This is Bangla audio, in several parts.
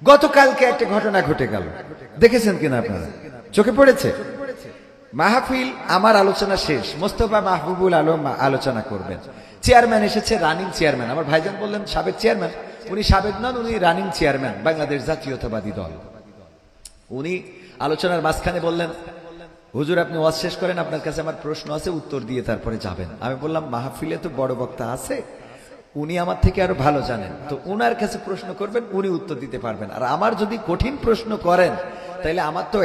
গতকালকে একটা ঘটনা ঘটে গেল, দেখেছেন কিনা আপনারা? চোখে পড়েছে? মাহফিল আমার আলোচনা শেষ, মোস্তফা মাহবুবুল আলম আলোচনা করবেন। চেয়ারম্যান এসেছে, রানিং চেয়ারম্যান। আমার ভাইজান বললেন সাবেক চেয়ারম্যান। উনি সাবেক নন, উনি রানিং চেয়ারম্যান বাংলাদেশ জাতীয়তাবাদী দল। উনি আলোচনার মাঝখানে বললেন, হুজুর আপনি ওয়াজ শেষ করেন, আপনার কাছে আমার প্রশ্ন আছে, উত্তর দিয়ে তারপরে যাবেন। আমি বললাম মাহফিলে তো বড় বক্তা আছে, উনি আমার থেকে আরো ভালো জানেন, তো উনার কাছে প্রশ্ন করবেন, উনি উত্তর দিতে পারবেন। আর আমার যদি কঠিন প্রশ্ন করেন তাইলে আমার তো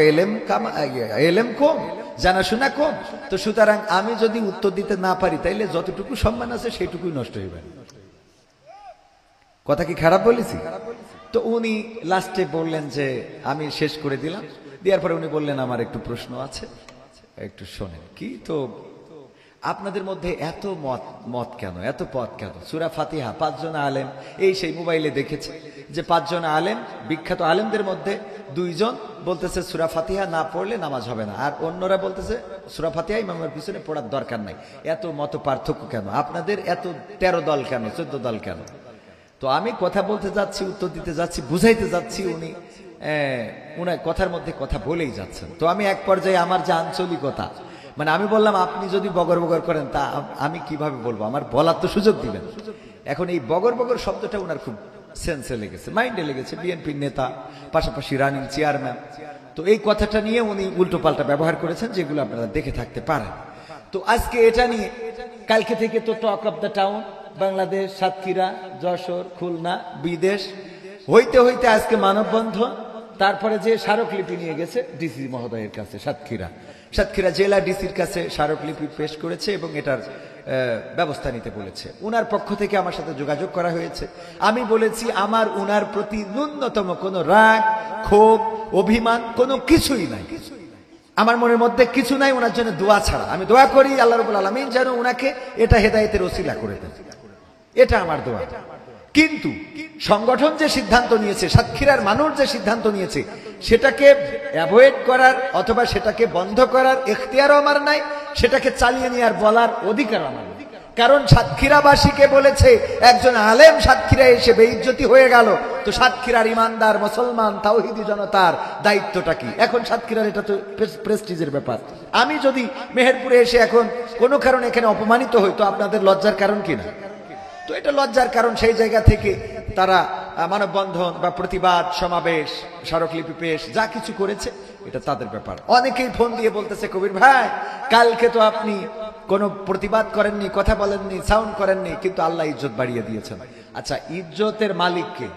এলেম কম, জানাশোনা কম, তো সুতরাং আমি যদি উত্তর দিতে না পারি তাইলে যতটুকু সম্মান আছে সেইটুকুই নষ্ট হইবে। কথা কি খারাপ বলেছি? তো উনি লাস্টে বললেন যে আমি শেষ করে দিলাম, দেওয়ার পরে উনি বললেন আমার একটু প্রশ্ন আছে, একটু শোনেন। কি? তো আপনাদের মধ্যে এত মত কেন, এত পথ কেন? সূরা ফাতিহা 5 জন আলেম, এই সেই মোবাইলে দেখেছে যে 5 জন আলেম, বিখ্যাত আলেমদের মধ্যে 2 জন বলতেছে সূরা ফাতিহা না পড়লে নামাজ হবে না, আর অন্যরা বলতেছে সূরা ফাতিহা ইমামের পিছনে পড়ার দরকার নাই। এত মত পার্থক্য কেন? আপনাদের এত 13 দল কেন, 14 দল কেন? তো আমি কথা বলতে যাচ্ছি, উত্তর দিতে যাচ্ছি, বুঝাইতে যাচ্ছি, উনি উনার কথার মধ্যে কথা বলেই যাচ্ছেন। তো আমি এক পর্যায়ে আমার যে আঞ্চলিকতা, মানে আমি বললাম আপনি যদি বগর বগর করেন তা আমি কিভাবে বলবো, আমার বলার তো সুযোগ দিবেন। এখন এই বগর বগর শব্দটা ওনার খুব সেন্সে লেগেছে, মাইন্ডে লেগেছে, বিএনপির নেতা, পাশাপাশি রানিং চেয়ারম্যান। তো এই কথাটা নিয়ে উনি উল্টো পাল্টা ব্যবহার করেছেন, যেগুলো আপনারা দেখে থাকতে পারেন। তো আজকে এটা নিয়ে কালকে থেকে তো talk of the town, Bangladesh, Satkhira, Jessore, Khulna, বিদেশ হইতে হইতে আজকে মানববন্ধন, তারপরে যে স্মারকলিপি নিয়ে গেছে ডিসি মহোদয়ের কাছে, সাতক্ষীরা জেলা ডিসির কাছে স্মারকলিপি পেশ করেছে এবং এটার ব্যবস্থা নিতে বলেছে। উনার পক্ষ থেকে আমার সাথে যোগাযোগ করা হয়েছে। আমি বলেছি আমার উনার প্রতি ন্যূনতম কোনো রাগ, ক্ষোভ, অভিমান কোনো কিছুই নাই, আমার মনের মধ্যে কিছু নাই উনার জন্য দোয়া ছাড়া। আমি দোয়া করি আল্লাহ রাব্বুল আলামিন যেন উনাকে এটা হেদায়েতের ওসিলা করে দেন, এটা আমার দোয়া। কিন্তু সংগঠন যে সিদ্ধান্ত নিয়েছে, সাতক্ষীরার মানুষ যে সিদ্ধান্ত নিয়েছে, সেটাকে অ্যাভয়েড করার অথবা সেটাকে বন্ধ করার এখতিয়ারও আমার নাই, সেটাকে চালিয়ে নেওয়ার বলার অধিকার আমার নাই। কারণ সাতক্ষীরাবাসীকে বলেছে একজন আলেম সাতক্ষীরা এসে বেইজ্জতি হয়ে গেল, তো সাতক্ষীরার ইমানদার মুসলমান তাওহীদি জনতার দায়িত্বটা কি? এখন সাতক্ষীরার এটা তো প্রেস্টিজের ব্যাপার। আমি যদি মেহেরপুরে এসে এখন কোনো কারণে এখানে অপমানিত হই, তো আপনাদের লজ্জার কারণ কিনা? তো এটা লজ্জার কারণ। সেই জায়গা থেকে তারা মানববন্ধন বা প্রতিবাদ সমাবেশ, স্মারকলিপি পেশ যা কিছু করেছে এটা তাদের ব্যাপার। অনেকেই ফোন দিয়ে বলতেছে কবির ভাই কালকে তো আপনি কোনো প্রতিবাদ করেননি, কথা বলেননি, সাউন্ড করেননি, কিন্তু আল্লাহ ইজ্জত বাড়িয়ে দিয়েছেন। আচ্ছা, ইজ্জতের মালিক কে?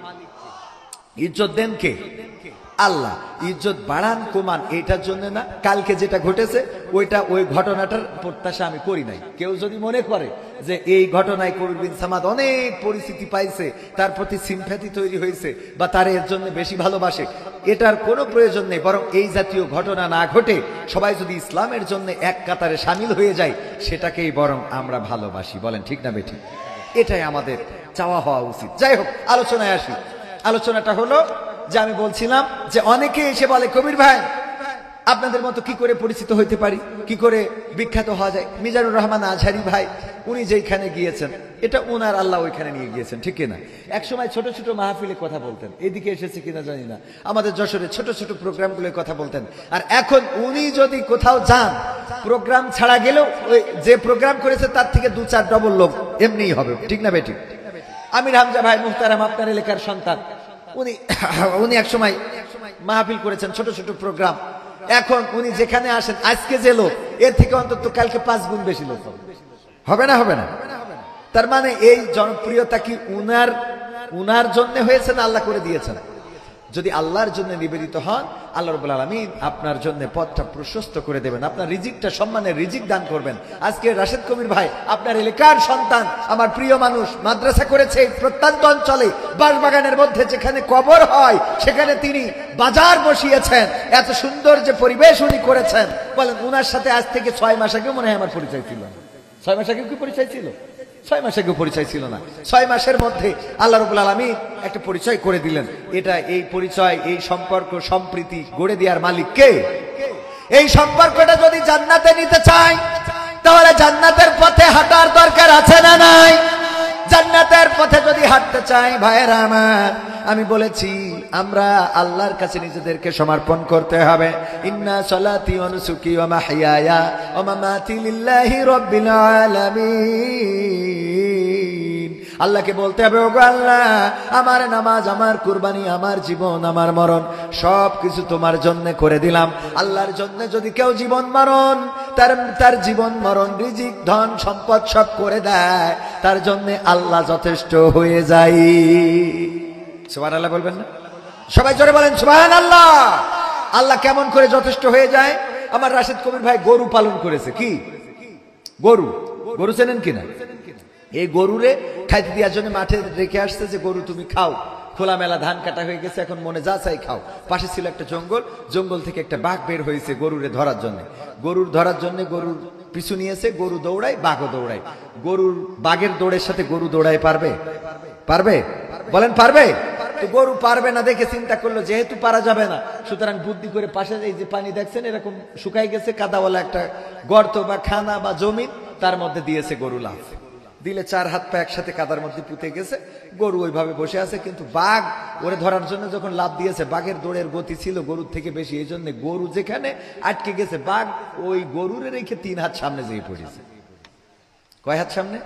ইজ্জত দেন কে? আল্লাহ। ইজ্জত বাড়ান কমান এইটার জন্য না, কালকে যেটা ঘটেছে ওই ঘটনাটার প্রত্যাশা আমি করি নাই। কেউ যদি মনে করে যে এই ঘটনায় কবির বিন সামাদ অনেক পরিস্থিতি পাইছে, তার প্রতি সিম্প্যাথি তৈরি হয়েছে বা তার এর জন্য বেশি ভালোবাসে, এটার কোনো প্রয়োজন নেই। বরং এই জাতীয় ঘটনা না ঘটে সবাই যদি ইসলামের জন্য এক কাতারে সামিল হয়ে যায়, সেটাকেই বরং আমরা ভালোবাসি। বলেন ঠিক না বেঠিক? এটাই আমাদের চাওয়া হওয়া উচিত। যাই হোক, আলোচনায় আসি। আলোচনাটা হলো যে আমি বলছিলাম যে অনেকে এসে বলে কবির ভাই আপনাদের মতো কি করে পরিচিত হইতে পারি, কি করে বিখ্যাত হওয়া যায়? মিজানুর রহমান আজহারি ভাই উনি যেখানে গিয়েছেন, এটা উনার আল্লাহ ওইখানে নিয়ে গিয়েছেন, ঠিক না? একসময় ছোট ছোট মাহফিলে কথা বলতেন, এদিকে এসেছে কিনা জানি না, আমাদের যশোরে ছোট ছোট প্রোগ্রামগুলোর কথা বলতেন। আর এখন উনি যদি কোথাও যান, প্রোগ্রাম ছাড়া গেলেও ওই যে প্রোগ্রাম করেছে তার থেকে 2-4 ডবল লোক এমনিই হবে, ঠিক না বেঠিক? আমির হামজা ভাই মুহতারাম, আপনার এলাকার সন্তান, উনি এক সময় মাহফিল করেছেন, ছোট ছোট প্রোগ্রাম। এখন উনি যেখানে আসেন, আজকে যে লোক এর থেকে অন্তত কালকে 5 গুণ বেশি লোক হবে না? হবে না? তার মানে এই জনপ্রিয়তা কি উনার জন্য হয়েছে না আল্লাহ করে দিয়েছেন? যদি আল্লাহর জন্য নিবেদিত হন, আল্লাহ রাব্বুল আলামিন আপনার জন্য পথটা প্রশস্ত করে দেবেন, আপনার রিজিকটা সম্মানের রিজিক দান করবেন। আজকে রাশেদ কবির ভাই আপনার এলাকার সন্তান, আমার প্রিয় মানুষ, মাদ্রাসা করেছে প্রত্যন্ত অঞ্চলে, বাঁশবাগানের মধ্যে যেখানে কবর হয় সেখানে তিনি বাজার বসিয়েছেন। এত সুন্দর যে পরিবেশ উনি করেছেন, বলেন উনার সাথে আজ থেকে 6 মাস আগে মনে হয় আমার পরিচয় ছিল। 6 মাস আগে কি পরিচয় ছিল? 6 মাস আগে পরিচয় ছিল না। 6 মাসের মধ্যে আল্লাহ রাব্বুল আলামিন একটা পরিচয় করে দিলেন। এটা এই পরিচয়, এই সম্পর্ক, সম্প্রীতি গড়ে দেওয়ার মালিক কে? এই সম্পর্কটা যদি জান্নাতে নিতে চাই, তাহলে জান্নাতের পথে হাঁটার দরকার আছে না নাই? জান্নাতের পথে যদি হাঁটতে চাই ভাইয়েরা আমার, আমি বলেছি আমরা আল্লাহর কাছে নিজেদেরকে সমর্পণ করতে হবে। ইন্না সলাতি ওয়া নুসুকি ওয়া মাহইয়ায়া ওয়া মামাতি লিল্লাহি রাব্বিল আলামিন। আল্লাহকে বলতে হবে, ওগো আল্লাহ, আমার নামাজ, আমার কুরবানি, আমার জীবন, আমার মরণ সব কিছু তোমার জন্য করে দিলাম। আল্লাহর জন্য যদি কেউ জীবন মরণ, তার জীবন মরণ, রিজিক, ধন সম্পদ সব করে দেয়, তার জন্য আল্লাহ যথেষ্ট হয়ে যায়। সুবহানাল্লাহ বলবেন না? সবাই জোরে বলেন সুবহানাল্লাহ। আল্লাহ কেমন করে যথেষ্ট হয়ে যায়? আমার রাশেদ কবির ভাই গরু পালন করেছে। কি গরু? গরু চেনেন কিনা? এই গরুরে খাইতে দেওয়ার জন্য মাঠে রেখে আসছে যে গরু তুমি খাও, খোলামেলা ধান কাটা হয়ে গেছে, এখন মনে যা চাই খাও। পাশে ছিল একটা জঙ্গল, জঙ্গল থেকে একটা বাঘ বের হয়েছে গরুরে ধরার জন্য। গরুর ধরার জন্য গরুর পিছু নিয়েছে, গরু দৌড়ায়, বাঘও দৌড়ায়। গরুর বাঘের দৌড়ের সাথে গরু দৌড়ায় পারবে? পারবে? বলেন পারবে? তো গরু পারবে না দেখে চিন্তা করলো যেহেতু পারা যাবে না, সুতরাং বুদ্ধি করে পাশে এই যে পানি দেখছেন এরকম শুকাই গেছে, কাদাওয়ালা একটা গর্ত বা খানা বা জমিন, তার মধ্যে দিয়েছে গরু লাফ দিলে 4 হাত পা একসাথে কাদার মধ্যে পুঁতে গেছে। গরু ওইভাবে বসে আছে, কিন্তু বাঘ ওরে ধরার জন্য যখন লাফ দিয়েছে, বাঘের দৌড়ের গতি ছিল গরুর থেকে বেশি, এই জন্য গরু যেখানে আটকে গেছে, বাঘ ওই গরুরে রেখে 3 হাত সামনে যেয়ে পড়েছে। কয় হাত সামনে?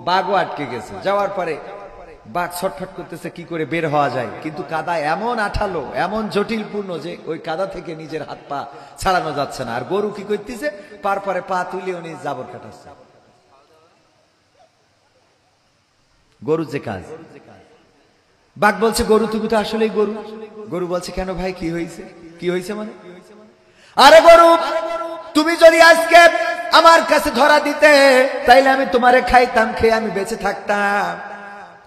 বাঘও আটকে গেছে। যাওয়ার পরে বাঘ ছটফট করতেছে কি করে বের হওয়া যায়, কিন্তু কাদা এমন আঠালো, এমন জটিলপূর্ণ যে ওই কাদা থেকে নিজের হাত পা ছাড়ানো যাচ্ছে না। আর গরু কি করতেছে? পরে পা তুলে উনি জাবর কাটাচ্ছে। গরু যে কাজ। বাঘ বলছে, গরু তুমি তো আসলেই গরু। গরু বলছে, কেন ভাই, কি হয়েছে? কি হয়েছে মানে? আরে গরু, তুমি যদি আজকে আমার কাছে ধরা দিতে, তাইলে আমি তোমারে খাইতাম, খেয়ে আমি বেঁচে থাকতাম।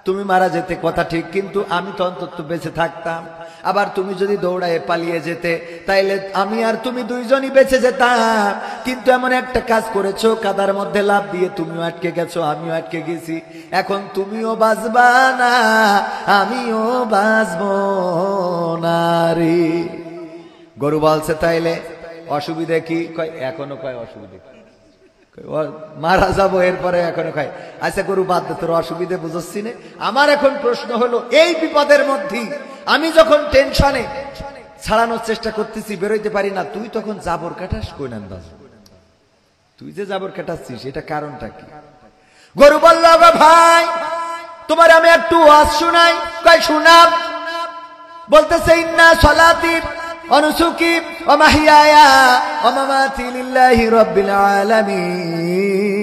তুমি মারা যেতে কথা ঠিক, কিন্তু আমি তো অন্তত বেঁচে থাকতাম। আবার তুমি যদি দৌড়ায় পালিয়ে যেতে, তাইলে আমি আর তুমি দুইজনই বেঁচে যেতাম। কিন্তু এমন একটা কাজ করেছো, কাদার মধ্যে লাফ দিয়ে তুমিও আটকে গেছো, আমিও আটকে গেছি। এখন তুমিও বাঁচবা না, আমিও বাঁচবো না রে। গরু বলছে, তাইলে অসুবিধা কি? কয় এখনো কয় অসুবিধা কি? মারা যাবো এরপরে এখনো খাই। আচ্ছা গরু বাদ দে, তোর অসুবিধে বুঝছি না। আমার এখন প্রশ্ন হলো, এই বিপদের মধ্যে আমি যখন টেনশনে ছাড়ানোর চেষ্টা করতেছি, বেরোইতে পারি না, তুই তখন জাবর কাটাস কই? না তুই যে জাবর কাটাচ্ছিস, এটা কারণটা কি? গরু বলল, গো ভাই, তোমার আমি একটু ওয়াজ শুনাই। কয় শুনাব। বলতেছে, ইন্না সলাতি ওয়া নুসুকি ওয়া মাহইয়ায়া ওয়া মামাতি লিল্লাহি রাব্বিল আলামিন।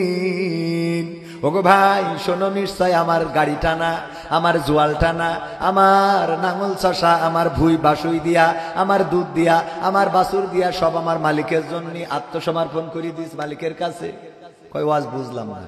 ওগো ভাই শোনো, নিশ্চয় আমার গাড়ি টানা, আমার জোয়াল টানা, আমার নাঙল চষা, আমার ভুই বাসুই দিয়া, আমার দুধ দিয়া, আমার বাছুর দিয়া সব আমার মালিকের জন্য আত্মসমর্পণ করে দিস মালিকের কাছে। কয় ওয়াজ বুঝলাম না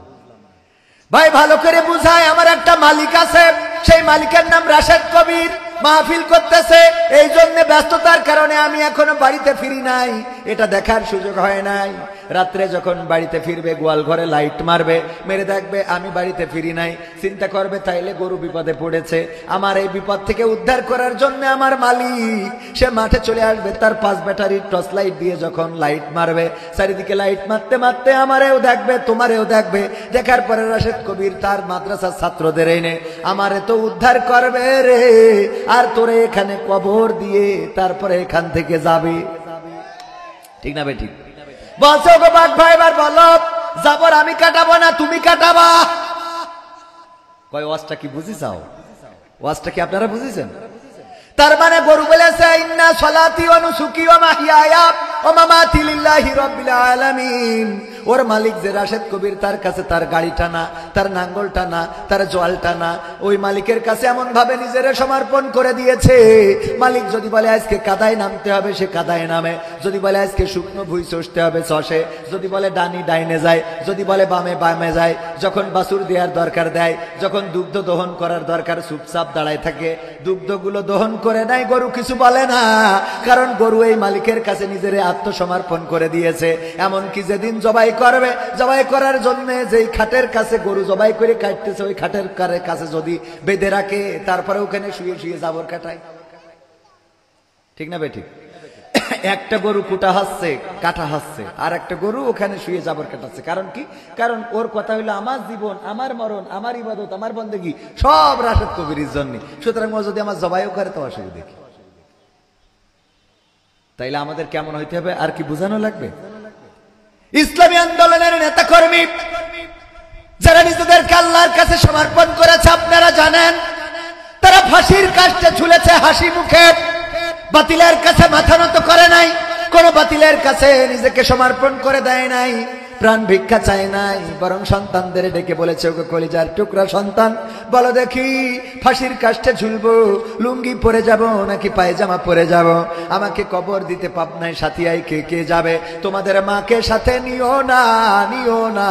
ভাই, ভালো করে বুঝায়। আমার একটা মালিক আছে, সেই মালিকের নাম রাশেদ কবির। মাহফিল করতেছে, এই জন্য ব্যস্ততার কারণে আমি এখনো বাড়িতে ফিরি নাই, এটা দেখার সুযোগ হয় নাই। রাত্রে যখন বাড়িতে ফিরবে, গোয়াল ঘরে লাইট মারবে, মেরে দেখবে আমি বাড়িতে ফিরি নাই, চিন্তা করবে তাইলে গরু বিপদে পড়েছে। আমার এই বিপদ থেকে উদ্ধার করার জন্য আমার মালিক সে মাঠে চলে আসবে, তার 5 ব্যাটারির টর্চ লাইট দিয়ে যখন লাইট মারবে, চারিদিকে লাইট মারতে মারতে আমারেও দেখবে, তোমারেও দেখবে। দেখার পরে রাশেদ কবির তার মাদ্রাসার ছাত্রদের এনে আমারে তো উদ্ধার করবে রে, আর তোরে এখানে কবর দিয়ে তারপরে এখান থেকে যাবে। ঠিক না বেঠিক? বলছো গো বাঘ ভাই, এবার বলো, জাবর আমি কাটাবো না তুমি কাটাবা? কয় ওয়াজটা কি বুঝিছাও? ওয়াজটা কি আপনারা বুঝিছেন? তার মানে গরু বলেছে, ইন্না সলাতি ওয়া নুসুকি ওয়া মাহইয়ায়া ওয়া মামাতি লিল্লাহি রাব্বিল আলামিন। ওর মালিক যে রাশেদ কবির, তার কাছে তার গাড়ি টানা, তার নাঙ্গল টানা, তার জল টানা, ওই মালিকের কাছে এমন ভাবে নিজের সমর্পণ করে দিয়েছে। মালিক যদি বলে আজকে কাদায় নামতে হবে, সে কাদায় নামে। যদি বলে আজকে শুকনো ভুই চষতে হবে, চষে। যদি বলে ডানি ডাইনে যায়, যদি বলে বামে বামে যায়। যখন বাছুর দেওয়ার দরকার দেয়, যখন দুগ্ধ দহন করার দরকার চুপচাপ দাঁড়ায় থাকে, দুগ্ধগুলো দহন করে নাই। গরু কিছু বলে না, কারণ গরু এই মালিকের কাছে নিজের আত্মসমর্পণ করে দিয়েছে। এমনকি যেদিন জবাই করবে, জবাই করার জন্য যেই খাটের কাছে গরু জবাই করে কাটতেছে, ওই খাটের কাছে যদি বেঁধে রাখে, তারপরে ওখানে শুয়ে শুয়ে জাবর কাটায়। ঠিক না বেঠিক? একটা গরু কুটা হচ্ছে, কাটা হচ্ছে, আর একটা গরু ওখানে শুয়ে জাবর কাটাচ্ছে। কারণ কি? কারণ ওর কথা হইলো আমার জীবন, আমার মরণ, আমার ইবাদত, আমার বন্দেগী সব রাশেদ কবিরের জন্য। সুতরাং ও যদি আমার জবাইও করে তো অসুবিধা কি? তাইলে আমাদের কেমন হইতে হবে আর কি বোঝানো লাগবে? ইসলামী আন্দোলনের নেতা কর্মী যারা নিজেদেরকে আল্লাহর কাছে সমর্পণ করেছে, আপনারা জানেন তারা ফাঁসির কাস্টে ঝুলেছে হাসি মুখে। বাতিলের কাছে মাথা নত করে নাই, কোন বাতিলের কাছে নিজেকে সমর্পণ করে দেয় নাই, প্রাণ ভিক্ষা চায় নাই, বরং সন্তানদের ডেকে বলেছে, ওকে কলিজার টুকরা সন্তান, বলো দেখি ফাঁসির কাস্টে ঝুলবো, লুঙ্গি পরে যাব নাকি পায়জামা পরে যাব? আমাকে কবর দিতে পাবনায় সাথিয়ায় কে কে যাবে? তোমাদের মাকে সাথে নিও না, নিও না,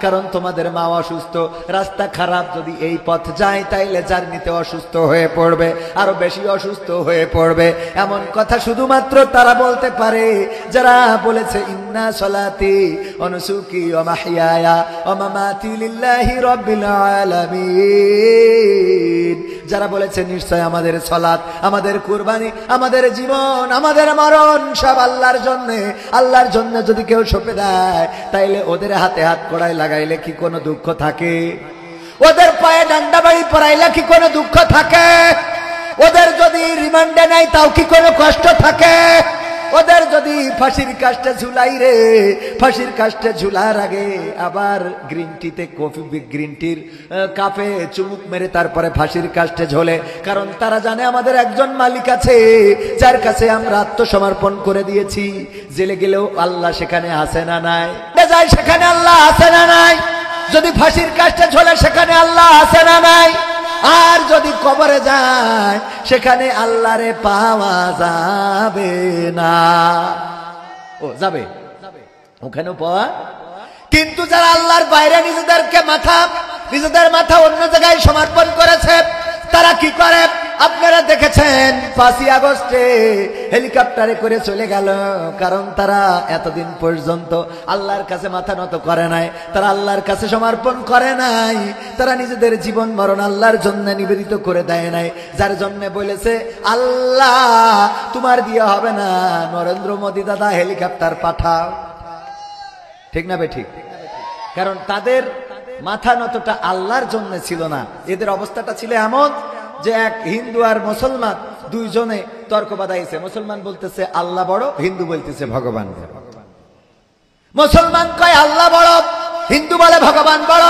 কারণ তোমাদের মা অসুস্থ, রাস্তা খারাপ, যদি এই পথ যায় তাইলে জার্নিতে অসুস্থ হয়ে পড়বে, আরো বেশি অসুস্থ হয়ে পড়বে। এমন কথা শুধুমাত্র তারা বলতে পারে যারা বলেছে ইন্না সলাতি নুসুকি ওয়া মাহইয়ায়া ওয়া মামাতি লিল্লাহি রাব্বিল আলামিন, যারা বলেছে নিশ্চয় আমাদের সালাত, আমাদের কুরবানি, আমাদের জীবন, আমাদের মরণ সব আল্লাহর জন্য। আল্লাহর জন্য যদি কেউ সঁপে দেয় তাইলে ওদের হাতে হাত কড়াই লাগাইলে কি কোনো দুঃখ থাকে? ওদের পায়ে ডান্ডা বাড়ি পরাইলে কি কোনো দুঃখ থাকে? ওদের যদি রিমান্ডে নেয় তাও কি কোনো কষ্ট থাকে? ওদের যদি ফাঁসির কাস্টে ঝুলাই রে, ফাঁসির কাস্টে ঝুলার আগে আবার গ্রিন টিতে কফি, গ্রিন টির কাপে চুমুক মেরে তারপরে ফাঁসির কাস্টে ঝোলে, কারণ তারা জানে আমাদের একজন মালিক আছে যার কাছে আমরা আত্মসমর্পণ করে দিয়েছি। জেলে গেলেও আল্লাহ সেখানে আছে না নাই? যায় সেখানে আল্লাহ আছে না নাই? যদি ফাঁসির কাস্টে ঝোলে সেখানে আল্লাহ আছে না নাই? আর যদি কবরে যায় সেখানে আল্লাহরে পাওয়া যাবে না। ও যাবে, ওখানেও পাওয়া। কিন্তু যারা আল্লাহর বাইরে নিজেদের মাথা অন্য জায়গায় সমর্পণ করেছে, তারা কি করে? আপনারা দেখেছেন 5ই আগস্টে হেলিকপ্টারে করে চলে গেল, কারণ তারা এতদিন পর্যন্ত আল্লাহর কাছে মাথা নত করে নাই, তারা আল্লাহর কাছে সমর্পণ করে নাই, তারা নিজেদের জীবন মরণ আল্লাহর জন্য নিবেদিত করে দেয় নাই, যার জন্য বলেছে আল্লাহ তোমার দিয়ে হবে না, নরেন্দ্র মোদী দাদা হেলিকপ্টার পাঠাও। ঠিক না বে ঠিক? কারণ তাদের মাথা নতটা আল্লাহর জন্য ছিল না। এদের অবস্থাটা ছিল এমন যে এক হিন্দু আর মুসলমান দুইজনে তর্ক বাঁধাইছে। মুসলমান বলতেছে আল্লাহ বড়, হিন্দু বলতেছে ভগবান বড়। মুসলমান কয় আল্লাহ বড়, হিন্দু বলে ভগবান বড়।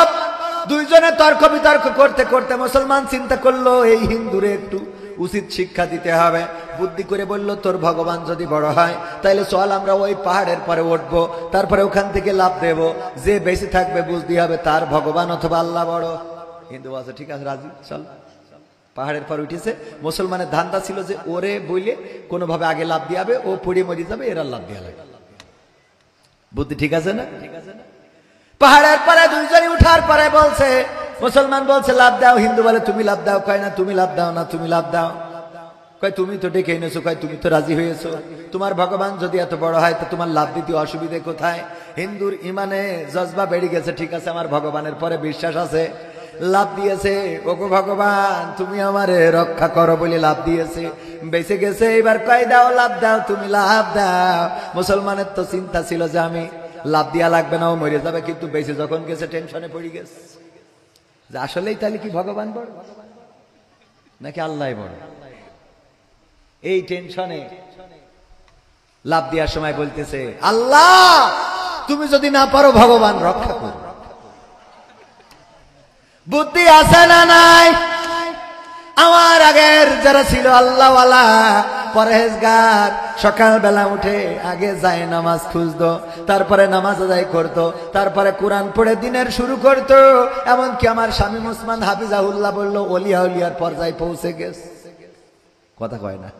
দুইজনে তর্ক বিতর্ক করতে করতে মুসলমান চিন্তা করলো এই হিন্দুরে একটু উচিত শিক্ষা দিতে হবে। বুদ্ধি করে বলল, তোর ভগবান যদি বড় হয় তাহলে চল আমরা ওই পাহাড়ের পরে উঠবো, তারপরে ওখান থেকে লাফ দেব, যে বেশি থাকবে বুঝতে হবে তার ভগবান অথবা আল্লাহ বড়। হিন্দু বলছে ঠিক আছে রাজি, চল। পাহাড়ের পর উঠেছে। মুসলমানের ধান্দা ছিল যে ওরে বইলে কোনোভাবে আগে লাভ দিয়ে হবে, ও পড়ে মরে যাবে, এরা লাভ দিয়ে লাগে। বুদ্ধি ঠিক আছে না? পাহাড়ের পরে দুইজনই উঠার পরে বলছে, মুসলমান বলছে লাভ দাও, হিন্দু বলে তুমি লাভ দাও, কয় না তুমি লাভ দাও না, তুমি লাভ দাও। কয় তুমি তো ডেকে এনেছো, কয় তুমি তো রাজি হয়েছো, তোমার ভগবান যদি এত বড় হয় তো তোমার লাভ দিতে অসুবিধে কোথায়? হিন্দুর ইমানে জজবা বেড়ে গেছে, ঠিক আছে আমার ভগবানের পরে বিশ্বাস আছে, লাভ দিয়েছে, ওগো ভগবান তুমি আমারে রক্ষা করো বলে লাভ দিয়েছে, বেঁচে গেছে। এবার কয় দাও লাভ দাও, তুমি লাভ দাও। মুসলমানের তো চিন্তা ছিল যে আমি লাভ দিয়া লাগবে না, ও মরে যাবে, কিন্তু বেঁচে যখন গেছে টেনশনে পড়ে গেছে যে আসলেই তাহলে কি ভগবান বড় নাকি আল্লাহ বড়? এই টেনশনে লাভ দেওয়ার সময় বলতেছে আল্লাহ তুমি যদি না পারো ভগবান রক্ষা করো। বুদ্ধি আছে না নাই? আমার আগের যারা ছিল আল্লাহওয়ালা পরহেজগার, সকালবেলা উঠে আগে যায় নামাজ খুঁজতো, তারপরে নামাজ আদায় করতো, তারপরে কোরআন পড়ে দিনের শুরু করতো। এমনকি আমার স্বামী মুসলমান হাফিজাহুল্লাহ বললো ওলিয়া উলিয়ার পর্যায়ে পৌঁছে গেছে। কথা কয় না?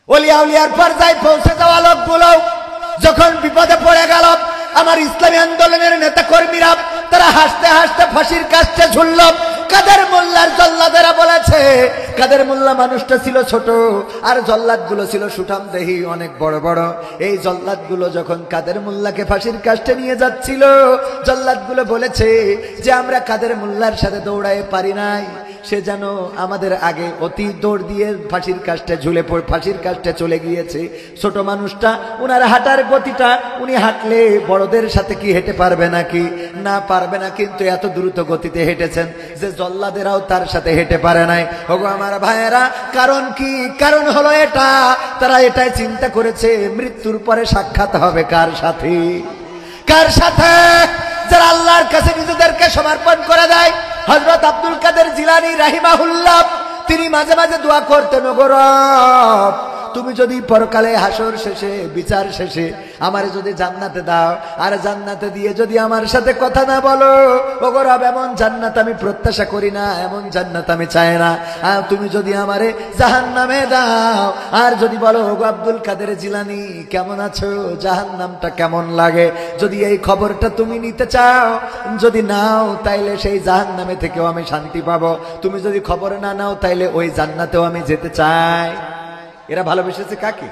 ওলিয়া উলিয়ার পর্যায়ে পৌঁছে যাওয়া লোকগুলো যখন বিপদে পড়ে গেল, আমার ইসলামী আন্দোলনের নেতা কর্মীরা তারা হাসতে হাসতে ফাঁসির কাস্টে ঝুলল। কাদের মোল্লার জল্লাদেরা বলেছে, কাদের মোল্লা মানুষটা ছিল ছোট আর জল্লাদ গুলো ছিল সুঠাম দেহি, অনেক বড় বড়। এই জল্লাদ গুলো যখন কাদের মোল্লাকে ফাঁসির কাস্টে নিয়ে যাচ্ছিল, জল্লাদ গুলো বলেছে যে আমরা কাদের মোল্লার সাথে দৌড়াই পারি নাই, সে যেন আমাদের আগে অতি দৌড় দিয়ে ফাঁসির কাস্টে ঝুলে পড়ে ফাঁসির কাস্টে চলে গিয়েছে। ছোট মানুষটা, উনার হাঁটার গতিটা, উনি হাঁটলে বড়দের সাথে কি হেঁটে পারবে নাকি? না, পারবে না, কিন্তু এত দ্রুত গতিতে হেঁটেছেন যে জল্লাদেরাও তার সাথে হেঁটে পারে নাই। ওগো আমার ভাইয়েরা, কারণ কি? কারণ হলো এটা, তারা এটাই চিন্তা করেছে মৃত্যুর পরে সাক্ষাৎ হবে কার সাথে? কার সাথে? যারা আল্লাহর কাছে নিজেদেরকে সমর্পণ করে দেয়। হযরত আব্দুল কাদের জিলানী রাহিমাহুল্লাহ তিনি মাঝে মাঝে দোয়া করতেন, ওগো রব, তুমি যদি পরকালে হাসর শেষে বিচার শেষে আমারে যদি জান্নাতে দাও, আর জান্নাতে দিয়ে যদি আমার সাথে কথা না বলো, ওগো রব, এমন জান্নাত আমি প্রত্যাশা করি না, এমন জান্নাত আমি চাই না। আর তুমি যদি আমারে জাহান্নামে দাও, আর যদি বলো, ওগো আব্দুল কাদের জিলানী কেমন আছো, জাহান্নামটা কেমন লাগে, যদি এই খবরটা তুমি নিতে চাও, যদি নাও তাইলে সেই জাহান্নামে থেকেও আমি শান্তি পাবো। তুমি যদি খবর না নাও তাইলে ওই জান্নাতেও আমি যেতে চাই। এরা ভালোবেসেছে কাকে?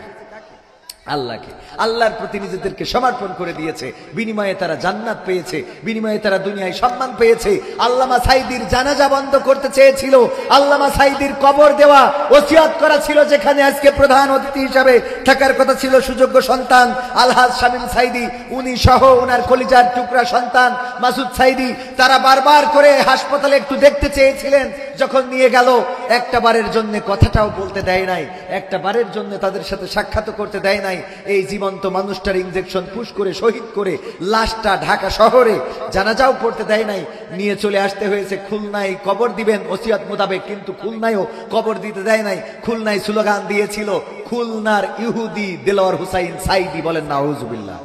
আল্লাহকে। আল্লাহর প্রতি নিজেদেরকে সমর্পণ করে দিয়েছে, বিনিময়ে তারা জান্নাত পেয়েছে, বিনিময়ে তারা দুনিয়ায় সম্মান পেয়েছে। আল্লামা সাঈদীর জানাজা বন্ধ করতে চেয়েছিল, আল্লামা সাঈদীর কবর দেওয়া ওসিয়ত করা ছিল, যেখানে আজকে প্রধান অতিথি হিসাবে থাকার কথা ছিল সুযোগ্য সন্তান আলহাজ শামীম সাঈদী, উনি সহ ওনার কলিজার টুকরা সন্তান মাসুদ সাঈদী। তারা বারবার করে হাসপাতালে একটু দেখতে চেয়েছিলেন, যখন নিয়ে গেল একটা বারের জন্য কথাটাও বলতে দেয় নাই, একটা বারের জন্য তাদের সাথে সাক্ষাৎ করতে দেয় নাই। এই জীবন্ত মানুষটার ইনজেকশন পুশ করে শহীদ করে লাশটা ঢাকা শহরে জানাজাও পড়তে দেয় নাই, নিয়ে চলে আসতে হয়েছে খুলনায় কবর দিবেন ওসিয়ত মোতাবেক, কিন্তু খুলনায়ও কবর দিতে দেয় নাই। খুলনায় স্লোগান দিয়েছিল, খুলনার ইহুদি দেলোয়ার হুসাইন সাঈদী। বলেন নাউজুবিল্লাহ।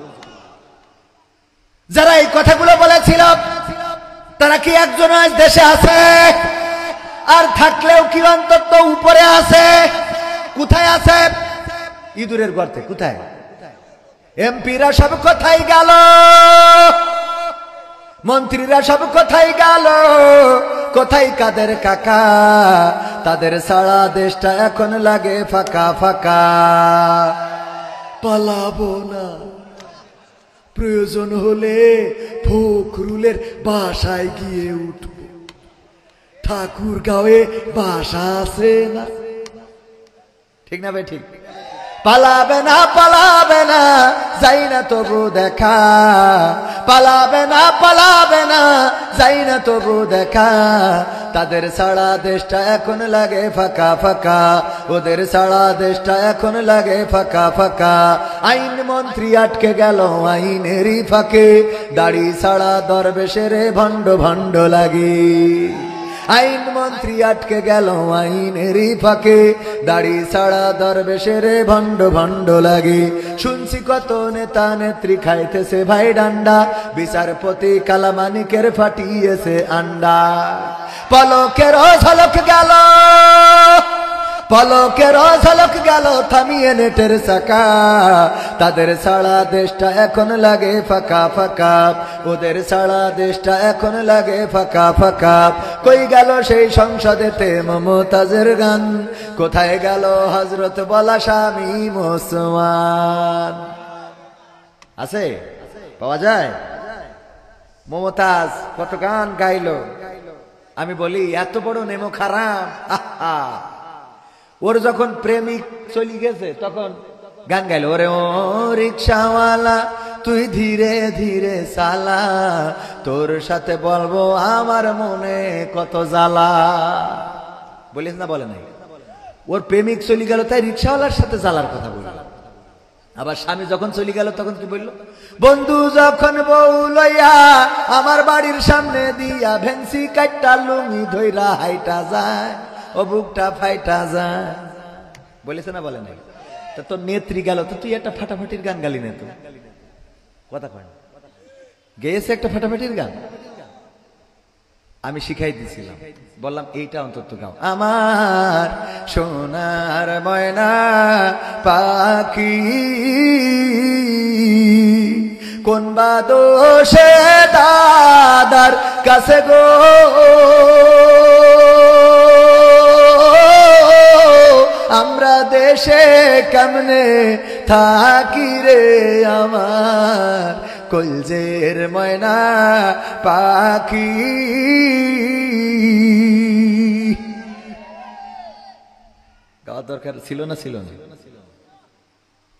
যারা এই কথাগুলো বলেছিল তারা কি একজন আজ দেশে আছে? আর থাকলেও কি অন্তত উপরে আছে? কোথায় আছে? ইঁদুরের গর্তে। কোথায়? এমপিরা সব কোথায় গেল? মন্ত্রীরা সব কোথায় গেল? কোথায় কাদের কাকা? তাদের সারা দেশটা এখন লাগে ফাঁকা ফাঁকা। পালাবো না, প্রয়োজন হলে ফখরুলের বাসায় গিয়ে উঠব। ঠাকুরগাঁওয়ে বাসা আছে না? ঠিক না ভাই? ঠিক। পালাবে না, পালাবে না, যাই না তবু দেখা। পালাবে না, পালাবে না, যাই না তবু দেখা। তাদের সারা দেশটা এখন লাগে ফাঁকা ফাঁকা, ওদের সারা দেশটা এখন লাগে ফাঁকা ফাঁকা। আইন মন্ত্রী আটকে গেল আইনেরই ফাঁকে, দাড়ি সারা দরবেশের ভণ্ড ভণ্ড লাগে। আইন মন্ত্রী আটকে গেল আইনেরই ফাঁকে, দাড়ি ছাড়া দরবেশের ভণ্ড ভণ্ড লাগে। শুনছি কত নেতা নেত্রী খাইতেছে ভাই ডান্ডা, বিচারপতি কালামানিকের ফাটিয়েছে আন্ডা। পলকের ঝলক গেল, পলকের ঝলক গেল থামিয়ে নেটের চাকা। তাদের সারা দেশটা এখন লাগে ফাঁকা ফাঁকা, ওদের সারা দেশটা এখন লাগে ফাঁকা ফাঁকা। কই গেল সেই সংসদেতে মমতাজের গান? কোথায় গেল হযরত বলা স্বামী মুসলমান? আছে? পাওয়া যায়? মমতাজ কত গান গাইলো। আমি বলি এত বড় নেমো খারাপ। ওর যখন প্রেমিক চলে গেছে তখন গান গাইলো, ওরে ও রিকশাওয়ালা তুই ধীরে ধীরে চালা, তোর সাথে বলবো আমার মনে কত জ্বালা। বলিস না? বলে নাই? ওর প্রেমিক চলে গেল তাই রিকশাওয়ালার সাথে জ্বালার কথা বলল। আবার স্বামী যখন চলে গেল তখন কি বললো? বন্ধু যখন বউ লইয়া আমার বাড়ির সামনে দিয়া ভেন্সি কাটটা লুঙ্গি ধইরা হাইটা যায়, ও বুকটা ফাইটা যায়। বলেছে না? বলে নাই? তা তোর নেত্রী গেল, তো তুই একটা ফাটাফাটির গান গালি না? তো কথা কয় না? গেয়েছে একটা ফাটাফাটির গান, আমি শিখাই দিছিলাম, বললাম এইটা অন্তত গাও। আমার সোনার ময়না পাখি কোন বা দোষে দাদার কাছে গো, আমরা দেশে কেমনে থাকি রে আমার কলজের ময়না পাখি। গাওয়া দরকার ছিল না ছিল না?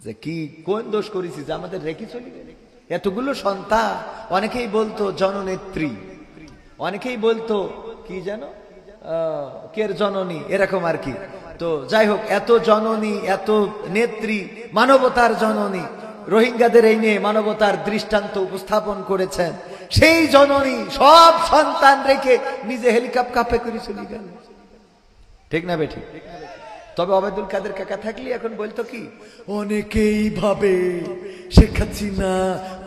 যে কি কোন দোষ করেছি যে আমাদের রেখে চলে গেল এতগুলো সন্তান? অনেকেই বলতো জননেত্রী, অনেকেই বলতো কি যেন কের জননী, এরকম আর কি। তো যাই হোক, এত জননী, এত নেত্রী, মানবতার জননী, রোহিঙ্গাদের এই নিয়ে মানবতার দৃষ্টান্ত উপস্থাপন করেছেন। সেই জননী সব সন্তান রেখে নিজে হেলিকপ্টার কাপে করে চলে গেল। ঠিক না বেঠিক? তবে ওবায়দুল কাদের কাকা থাকলে এখন বলতো কি, অনেকেই ভাবে শেখ হাসিনা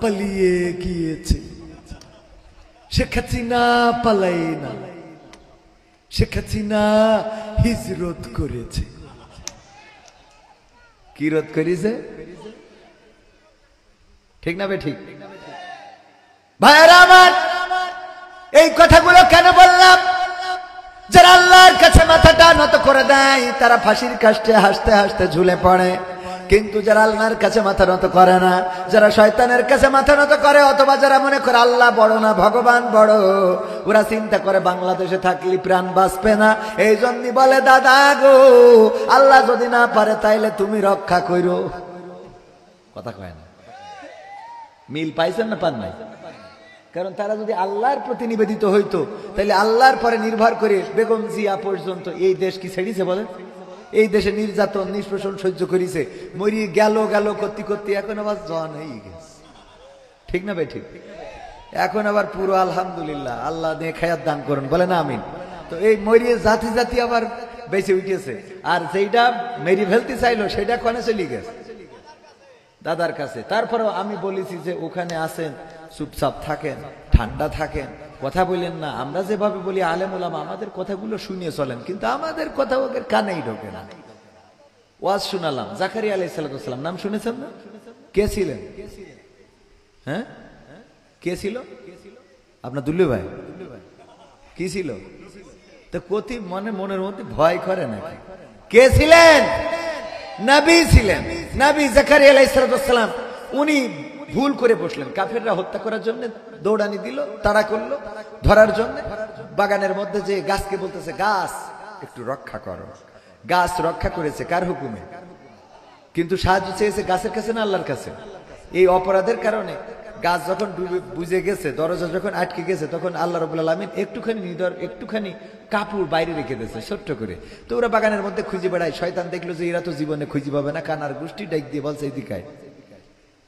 পালিয়ে গিয়েছে। শেখ হাসিনা পালাই না, শেখ হাসিনা হিজরত করেছে। কি রোধ করেছে? ঠিক না বেঠিক? ভাইরা আমার, এই কথাগুলো কেন বললাম? যারা আল্লাহর কাছে মাথাটা নত করে দেয় তারা ফাঁসির কাস্টে হাসতে হাসতে ঝুলে পড়ে। কিন্তু যারা আল্লাহর কাছে মাথা নত করে না, যারা শয়তানের কাছে মাথা নত করে, অথবা যারা মনে করে আল্লাহ বড় না ভগবান বড়, ওরা চিন্তা করে বাংলাদেশে থাকলে প্রাণ বাঁচবে না। এই জন্যই বলে, দাদা গো, আল্লাহ যদি না পারে তাইলে তুমি রক্ষা করো। কথা কয় না? মিল পাইছেন না পান নাই? কারণ তারা যদি আল্লাহর প্রতি নিবেদিত হইতো তাহলে আল্লাহর পরে নির্ভর করে বেগম জিয়া পর্যন্ত এই দেশ কি ছেড়েছে বলেন? এই দেশে নির্যাতন নিষ্পেষণ সহ্য করেছে, মরি গেল গেল করতে করতে এখন আবার জন হয়ে গেছে। ঠিক না ভাই? ঠিক। এখন আবার পুরো আলহামদুলিল্লাহ, আল্লাহ দিয়ে খায়াত দান করুন, বলে না আমিন। তো এই মরিয়ে জাতি জাতি আবার বেঁচে উঠেছে, আর যেটা মেরি ফেলতে চাইলো সেটা কোনে চলে গেছে? দাদার কাছে। তারপরেও আমি বলেছি যে ওখানে আসেন, চুপচাপ থাকেন, ঠান্ডা থাকেন, কথা বলেন না। আমরা যেভাবে বলি আলেম ওলামা, আমাদের কথাগুলো শুনিয়ে চলেন, কিন্তু আমাদের কথা ওদের কানেই ঢোকে না। ওয়াজ শুনালাম, জাকারিয়া আলাইহিস সালাম, নাম শুনেছেন না? কে ছিলেন? হ্যাঁ, কে ছিল? আপনার দুল্লু ভাই। কি ছিল? তো কতি মনের মধ্যে ভয় করে নাকি? কে ছিলেন? নবী ছিলেন। নবী জাকারিয়া আলাইহিস সালাম। উনি ভুল করে বসলেন, কাফেররা হত্যা করার জন্য দৌড়ানি দিল, তাড়া করলো ধরার জন্য। বাগানের মধ্যে যে গাছকে বলতেছে, গাছ একটু রক্ষা করো। গাছ রক্ষা করেছে কার হুকুমে? কিন্তু সাহায্য চেয়েছে গাছের কাছে না আল্লাহর কাছে? এই অপরাধের কারণে গাছ যখন বুঝে গেছে, দরজা যখন আটকে গেছে, তখন আল্লাহ রাব্বুল আলামিন একটুখানি কাপড় বাইরে রেখে দিয়েছে ছোট্ট করে। তো ওরা বাগানের মধ্যে খুঁজে বেড়ায়। শয়তান দেখলো যে এরা তো জীবনে খুঁজে পাবে না, কানার গোষ্ঠী ডাক দিয়ে বলছে, এদিকায়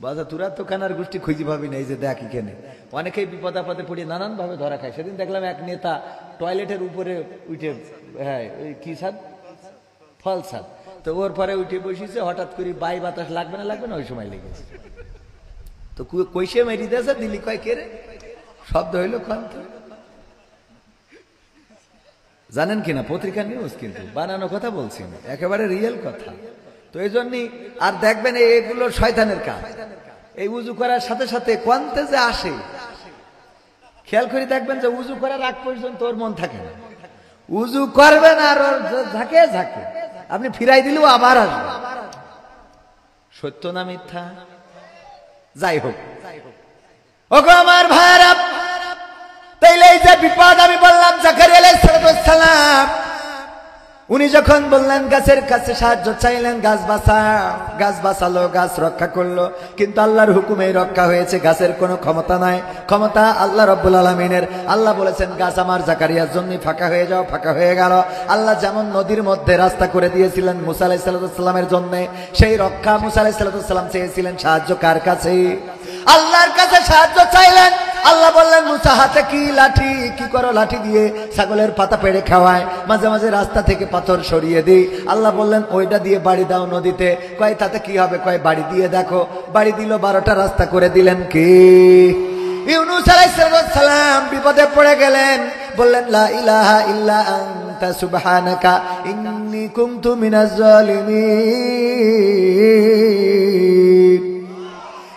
বাজা, তোরা তো কানার গোষ্ঠী খুঁজে পাবি না, এই যে দেখ এখানে। অনেকেই বিপদ আপদে পড়ে নানান ভাবে ধরা খায়। সেদিন দেখলাম এক নেতা টয়লেটের উপরে উঠে, হ্যাঁ ওই কি ছাদ, ফল ছাদ, তো ওর পরে উঠে বসেছে। হঠাৎ করে বাই বাতাস লাগবে না ওই সময় লেগেছে। তো কইসে মেরি দিয়েছে, দিল্লি কয় কে রে, শব্দ হইলো কন্ত। জানেন কিনা পত্রিকা নিউজ, কিন্তু বানানো কথা বলছি না, একেবারে রিয়েল কথা। তো এই জন্যই আর দেখবেন এগুলো শয়তানের কাজ। এই উজু করার সাথে সাথে কোয়ান্তে যে আসে, খেয়াল করে দেখবেন যে উজু করার আগ পর্যন্ত ওর মন থাকে না। উজু করবেন আর ওর ঝাঁকে ঝাঁকে, আপনি ফিরাই দিলেও আবার আসবে। সত্য না মিথ্যা? যাই হোক, ওগো আমার ভাইরা, তাইলে এই যে বিপদ আমি বললাম, জাকারিয়া আলাইহিস সালাম উনি যখন বললেন গাছের কাছে সাহায্য চাইলেন, গাছ বাঁচালো, গাছ রক্ষা করলো। কিন্তু আল্লাহর হুকুমে রক্ষা হয়েছে, গাছের কোনো ক্ষমতা নাই, ক্ষমতা আল্লাহ রাব্বুল আলামিনের। আল্লাহ বলেছেন গাছ আমার জাকারিয়ার জন্য ফাঁকা হয়ে যাও, ফাঁকা হয়ে গেল। আল্লাহ যেমন নদীর মধ্যে রাস্তা করে দিয়েছিলেন মুসা আলাইহিস সালামের জন্য, সেই রক্ষা মুসা আলাইহিস সালাম চেয়েছিলেন সাহায্য কার কাছে? আল্লাহর কাছে সাহায্য চাইলেন। আল্লাহ বললেন, মুসা হাতে কি লাঠি, কি করো লাঠি দিয়ে? ছাগলের পাতা পেড়ে খাওয়ায়, মাঝে মাঝে রাস্তা থেকে পাথর সরিয়ে দিই। আল্লাহ বললেন ওইটা দিয়ে বাড়ি দাও নদীতে। কয় তাতে কি হবে? কয় বাড়ি দিয়ে দেখো। বাড়ি দিল, 12টা রাস্তা করে দিলেন কে? ইউনূস আলাইহিস সালাম বিপদে পড়ে গেলেন, বললেন লা ইলাহা ইল্লা আনতা সুবহানাকা ইন্নী কুনতু মিনাজ জালিমিন।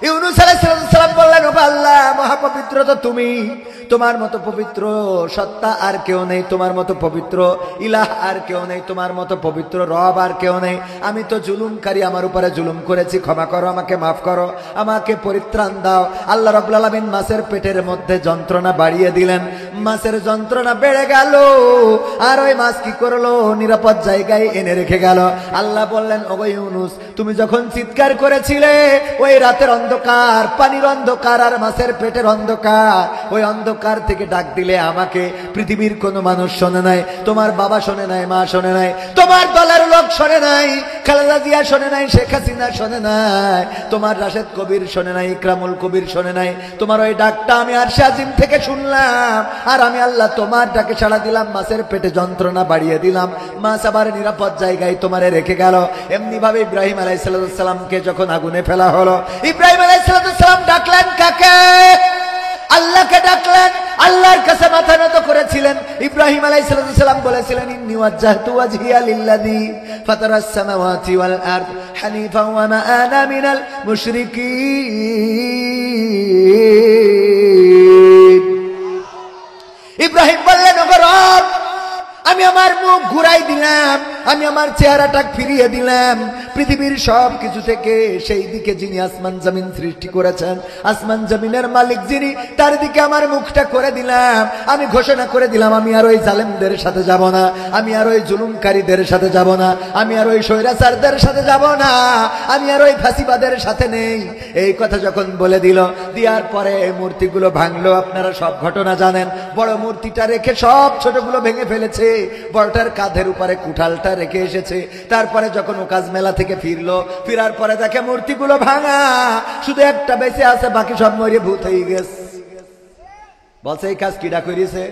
ইউনূস আলাইহিস সালাম বললেন, ও আল্লাহ, মহাপবিত্র তো তুমি, তোমার মতো পবিত্র সত্তা আর কেউ নেই, তোমার মতো পবিত্র ইলাহ আর কেউ নেই, তোমার মতো পবিত্র রব আর কেউ নেই। আমি তো জুলুমকারী, আমার উপরে জুলুম করেছি, ক্ষমা করো, আমাকে মাফ করো, আমাকে পরিত্রাণ দাও। আল্লাহ রাব্বুল আলামিন মাছের পেটের মধ্যে যন্ত্রণা বাড়িয়ে দিলেন। মাছের যন্ত্রণা বেড়ে গেল। আর ওই মাছ কি করলো, নিরাপদ জায়গায় এনে রেখে গেল। আল্লাহ বললেন, ওগো ইউনুস, তুমি যখন চিৎকার করেছিলে ওই রাতের অন্ধকার, পানির অন্ধকার আর মাছের পেটের অন্ধকার, ওই অন্ধকার থেকে ডাক দিলে আমাকে পৃথিবীর কোনো মানুষ শোনে নাই। তোমার বাবা শোনে নাই, মা শোনে নাই, তোমার দলের লোক শোনে নাই, খালেদা জিয়া শোনে নাই, শেখ হাসিনা শোনে নাই, তোমার রাশেদ কবির শোনে নাই, ইকরামুল কবির শোনে নাই। তোমার ওই ডাকটা আমি আরশে আজিম থেকে শুনলাম। আর আমি আল্লাহ তোমার ডাকে সাড়া দিলাম, মাছের পেটে যন্ত্রণা বাড়িয়ে দিলাম, মাছ আবার নিরাপদ জায়গায় তোমারে রেখে গেল। এমনি ভাবে ইব্রাহিম আলাইহিস সালামকে যখন আগুনে ফেলা হলো, ইব্রাহিম আলাইহিস সালাম ডাকলেন কাকে? আল্লাহকে ডাকলেন, আল্লাহর কাছে মাথা নত করেছিলেন। ইব্রাহিম আলাইহিস সালাম বলেছিলেন, ইন্নী ওয়াজ্জাহতু ওয়াজহিয়া লিল্লাযী ফাতারাস সামাওয়াতি ওয়াল আরদ হানিফান ওয়া মা আনা মিনাল মুশরিকিন। ইব্রাহিম বললেন, ওগো রব, আমি আমার মুখ ঘুরাই দিলাম, আমি আমার চেহারাটা ফিরিয়ে দিলাম পৃথিবীর সব কিছু থেকে সেই দিকে যিনি আসমান জমিন সৃষ্টি করেছেন, আসমান জমিনের মালিক যিনি, তার দিকে আমার মুখটা করে দিলাম। আমি ঘোষণা করে দিলাম, আমি আর ওই জালেমদের সাথে যাব না, আমি আর ওই জুলুমকারীদের সাথে যাব না, আমি আর ওই স্বৈরাচারদের সাথে যাব না, আমি আর ওই ফাঁসিবাদের সাথে নেই। এই কথা যখন বলে দিল, দেওয়ার পরে মূর্তিগুলো ভাঙলো। আপনারা সব ঘটনা জানেন। বড় মূর্তিটা রেখে সব ছোটগুলো ভেঙে ফেলেছে, বড়টার কাঁধের উপরে কুঠালটা রেখে এসেছে। তারপরে যখন ওকাজ মেলা থেকে ফিরলো, ফিরার পরে দেখে মূর্তিগুলো ভাঙা, শুধু একটা বেঁচে আছে, বাকি সব মরে ভূত হয়ে গেছে। বলছে, এই কাজ কিডা করিয়েছে?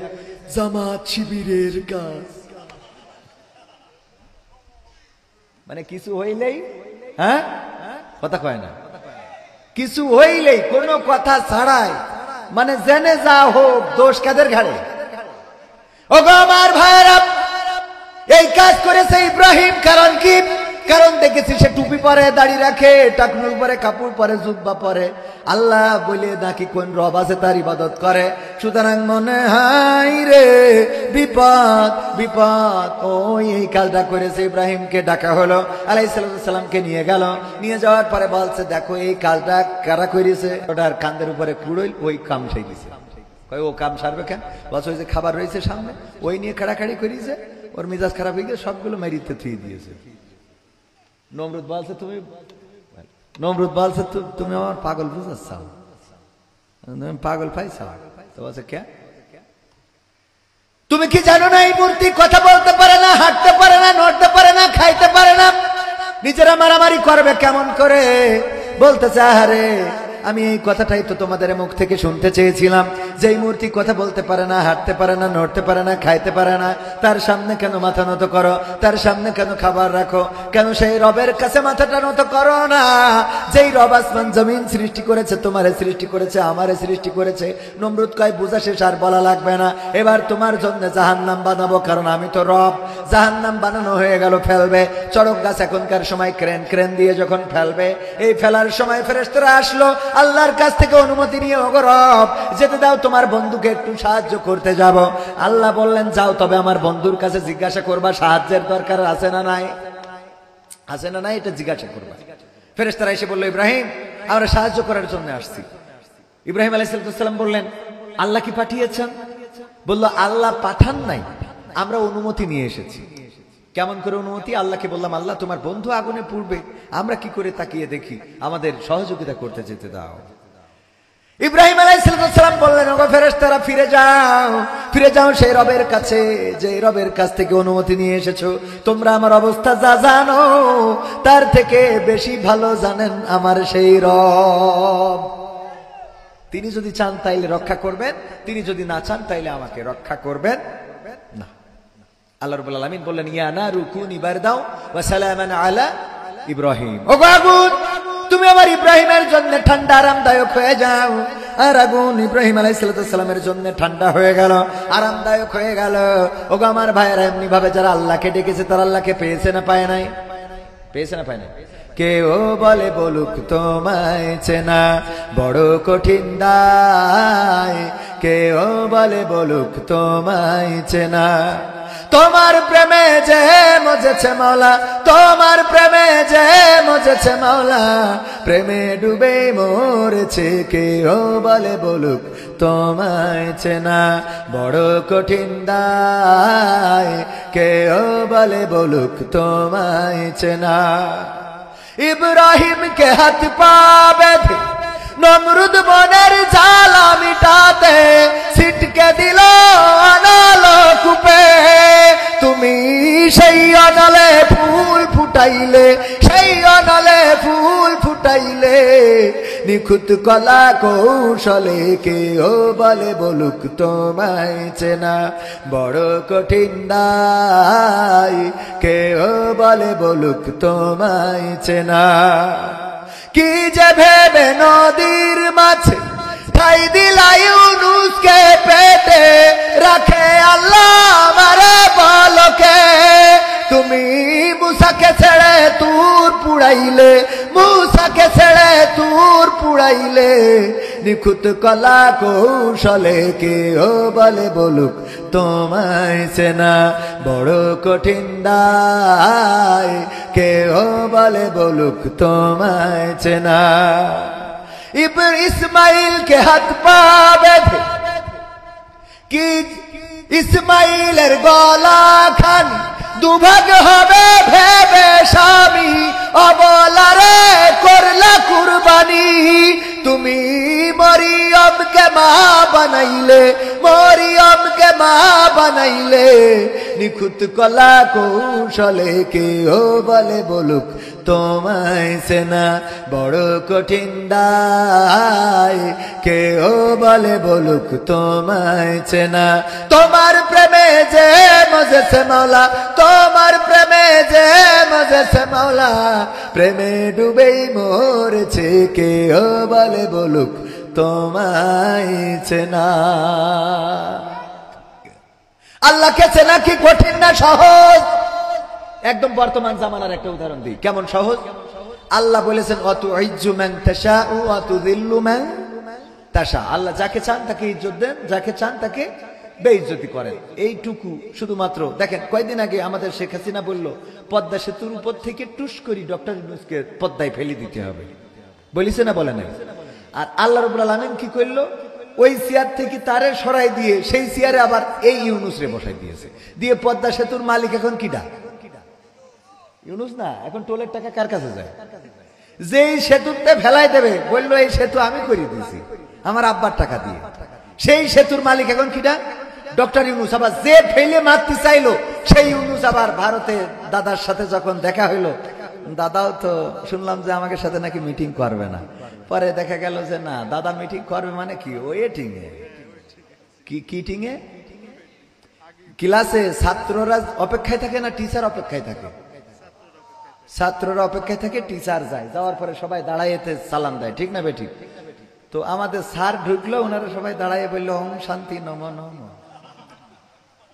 জামাত শিবিরের কাজ। মানে কিছু হইলেই, হ্যাঁ কথা কয় না, কিছু হইলেই কোনো কথা ছাড়াই, মানে জেনে যা হোক, দোষ কাদের ঘাড়ে? ওগো আমার ভাইরা, এই কাজ করেছে ইব্রাহিম। কারণ কি? কারণ দেখেছি সে টুপি পরে, দাড়ি রাখে, টাকনুল পরে, কাপড় পরে, জুব্বা পরে, আল্লাহ বলে নাকি কোন রব আছে তার ইবাদত করে। সুতরাং মনে হয় রে বিপদ বিপদ। ওই এই কাজটা করেছে। ইব্রাহিমকে ডাকা হলো, আলাইহিস সালামকে নিয়ে গেল। নিয়ে যাওয়ার পরে বলছে, দেখো এই কাজটা কারা করেছে? ওটার কান্দের উপরে কুড়ইল, ওই কাম সেই দিছে। ও কাম সারবে কেন? বলছে, ওই যে খাবার রয়েছে সামনে, ওই নিয়ে কাড়াকাড়ি করিয়েছে, ওর মেজাজ খারাপ হয়ে গিয়ে সবগুলো মেরিতে থুয়ে দিয়েছে। নমরুদ বলছে, তুমি আমার পাগল বুঝাচ্ছ, পাগল পাইছ? তো বলছে, কে? তুমি কি জানো না এই মূর্তি কথা বলতে পারে না, হাঁটতে পারে না, নড়তে পারে না, খাইতে পারে না, নিজেরা মারামারি করবে কেমন করে? বলতেছে, আরে আমি এই কথাটাই তো তোমাদের মুখ থেকে শুনতে চেয়েছিলাম, যে এই মূর্তি কথা বলতে পারে না, হাঁটতে পারে না, নড়তে পারে না, খাইতে পারে না, তার সামনে কেন মাথা নত করো? তার সামনে কেন খাবার রাখো? কেন সেই রবের কাছে মাথাটা নত করো না, যেই রব আসমান জমিন সৃষ্টি করেছে, তোমারে সৃষ্টি করেছে, আমারে সৃষ্টি করেছে? নমরুদ কয়, বুঝা শেষ, আর বলা লাগবে না, এবার তোমার জন্য জাহান্নাম বানাবো, কারণ আমি তো রব। জাহান্নাম বানানো হয়ে গেল, ফেলবে। চড়ক গাছ এখনকার সময় ক্রেন দিয়ে যখন ফেলবে, এই ফেলার সময় ফেরেশতারা আসলো, আল্লাহর কাছ থেকে অনুমতি নিয়ে, ওগো রব যেতে দাও, তোমার বন্ধুকে একটু সাহায্য করতে যাব। আল্লাহ বললেন, যাও, তবে আমার বন্ধুর কাছে জিজ্ঞাসা করবা সাহায্যের দরকার আছে না নাই, আছে না নাই, এটা জিজ্ঞাসা করবা। ফেরেশতারা এসে বলল, ইব্রাহিম, আমরা সাহায্য করার জন্য আসছি। ইব্রাহিম আলাইহিস সালাম বললেন, আল্লাহ কি পাঠিয়েছেন? বলল, আল্লাহ পাঠান নাই, আমরা অনুমতি নিয়ে এসেছি। কেমন করে অনুমতি? আল্লাহকে বললাম, আল্লাহ তোমার বন্ধু আগুনে পুড়বে, আমরা কি করে তাকিয়ে দেখি, আমাদের সহযোগিতা করতে যেতে দাও। ইব্রাহিম আলাইহিস সালাম বললেন, ওগো ফেরেশতারা, ফিরে যাও, ফিরে যাও সেই রবের কাছে, যে রবের কাছ থেকে অনুমতি নিয়ে এসেছো। তোমরা আমার অবস্থা যা জানো, তার থেকে বেশি ভালো জানেন আমার সেই রব। তিনি যদি চান তাইলে রক্ষা করবেন, তিনি যদি না চান তাইলে আমাকে রক্ষা করবেন না। আল্লাহ রাব্বুল আলামিন বললেন, ইয়া নারু কুনি বারদাও ওয়া সালামান আলা ইব্রাহিম। ওগো আগুন, তুমি আমার ইব্রাহিমের জন্য ঠান্ডা আরামদায়ক হয়ে যাও। আর আগুন ইব্রাহিম আলাইহিস সালামের জন্য ঠান্ডা হয়ে গেল, আরামদায়ক হয়ে গেল। ওগো আমার ভাইয়েরা, এমনি ভাবে যারা আল্লাহকে ডেকেছে, তারা আল্লাহকে পেয়েছে না পায় নাই? পেয়েছে না পায় নাই? কেউ বলে বলুক তোমায় চেনা বড় কঠিন দায়, কেউ বলে বলুক তোমায় চেনা, তোমার প্রেমে যে মজেছে মাওলা, তোমার প্রেমে যে মজেছে মাওলা, প্রেমে ডুবে মরেছে কেউ বলে বলুক তোমায় চেনা বড় কঠিন দায়, কেউ বলে বলুক তোমায় চেনা। ইব্রাহিম কে হাত পা বেঁধে নমরুদ বনের জ্বালা মিটাতে ছিটকে দিল অনলো কূপে, তুমি সেই অনলে ফুল ফুটাইলে, সেই অনলে ফুল ফুটাইলে, নিখুঁত কলা কৌশলে কেউ বলে বলুক তোমায় চেনা বড় কঠিন দায়, কেউ বলে বলুক তোমায় চেনা। কি যে ভেবে নদীর মাঝে ঠাই দিলা ইউনুসকে পেটে, রাখে আল্লাহ আমারে বলকে, তুমি মুসাকে ছেড়ে তুর পুড়াইলে, মুসাকে ছেড়ে তুর পুড়াইলে, নিখুঁত কলা কৌশলে কেউ বলে বলুক তোমায় চেনা বড় কঠিন দায়, কেউ বলে বলুক তোমায় চেনা। ইসমাইল কে হাত পা বেঁধে কি ইসমাইলের গলা খানি দুভাগ হবে ভেবে স্বামী, অবলারে করলা কুরবানি, তুমি মরিয়মকে মা বানাইলে, মরিয়মকে মা বানাইলে, নিখুঁত কলা কৌশলে কেউ বলে বলুক তোমায় চেনা বড় কঠিন দায়, কেউ বলে বলুক তোমায় চেনা। তোমার প্রেমে যে মজেছে মাওলা, তোমার প্রেমে যে মজেছে মাওলা, প্রেমে ডুবেই মরেছে কেউ বলে বলুক তোমায় চেনা। আল্লাহকে চেনা কি কঠিন না সহজ? একদম বর্তমান জামানার একটা উদাহরণ দিই, কেমন সহজ। আল্লাহ বলেছেন অতুইজ্জু মান তাশাউ ওয়া তুযিল্লু মান তাশা, আল্লাহ যাকে চান তাকে ইজ্জত দেন, যাকে চান তাকে বেইজ্জতি করেন। এইটুকু শুধুমাত্র দেখেন, কয়েকদিন আগে আমাদের শেখ হাসিনা বলল পদ্মা সেতুর উপর থেকে টুস করি ডক্টর ইউনূসকে পদ্মায় ফেলে দিতে হবে, বলিছে না বলে নাই? আর আল্লাহ রাব্বুল আলামিন কি করলো, ওই চেয়ার থেকে তারে সরাই দিয়ে সেই চেয়ারে আবার এই ইউনূসরে বসাই দিয়েছে, দিয়ে পদ্মা সেতুর মালিক এখন কিডা? ইউনূস না। এখন টোলের টাকা কার কাছে যায়? যেই সেতুতে ফেলাই দেবে বললো এই সেতু আমি করে দিয়েছি আমার আব্বার টাকা দিয়ে, সেই সেতুর মালিক এখন কিডা? ডক্টর ইউনূস। আবার যে ফেলে মারতে চাইলো সেই ইউনূস আবার ভারতে দাদার সাথে যখন দেখা হইলো, দাদাও তো শুনলাম যে আমাকে সাথে নাকি মিটিং করবে না, পরে দেখা গেল যে না, দাদা মিটিং করবে মানে কি ওয়েটিং এ, কি কিটিং এ, ক্লাসে ছাত্ররা অপেক্ষায় থাকে না টিচার অপেক্ষায় থাকে? ছাত্ররা অপেক্ষায় থাকে, টিচার যায়, যাওয়ার পরে সবাই দাঁড়াইতে সালাম দেয়, ঠিক না বেঠিক? তো আমাদের স্যার ঢুকলো, ওনারা সবাই দাঁড়াইয়ে বললো ওম শান্তি নম নম,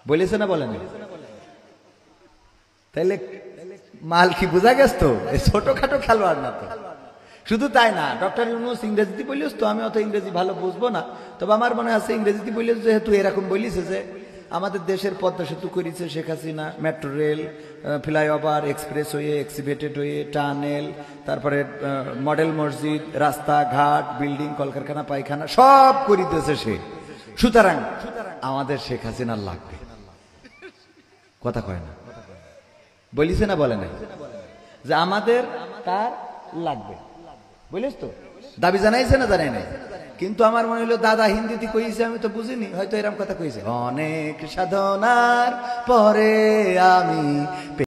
বলেছে না বলেন? তাইলে মাল কি বোঝা গেছ? তো ছোটখাটো খেলোয়াড় না তো। শুধু তাই না, ডক্টর ইউনূস ইংরেজিতে বলিস তো, আমি অত ইংরেজি ভালো বুঝবো না, তবে আমার মনে আছে ইংরেজিতে বলিস যেহেতু এরকম বলিছে যে আমাদের দেশের পদ্মা সেতু করেছে Sheikh Hasina, metro rail, flyover, expressway, এক্সিভেটেড ওয়ে, টানেল, তারপরে মডেল মসজিদ, রাস্তাঘাট, বিল্ডিং, কলকারখানা, পায়খানা সব করিতেছে সে। সুতরাং আমাদের শেখ হাসিনার লাগবে, কথা কয় না, বলিছে না বলে নাই যে আমাদের তার লাগবে, বলিস তো? দাবি জানাইছে না জানাই নাই? কিন্তু আমার মনে হলো দাদা হিন্দিতে কইছে, আমি তো বুঝিনি, হয়তো এরকম কথা কইছে, অনেক সাধনার পরে আমি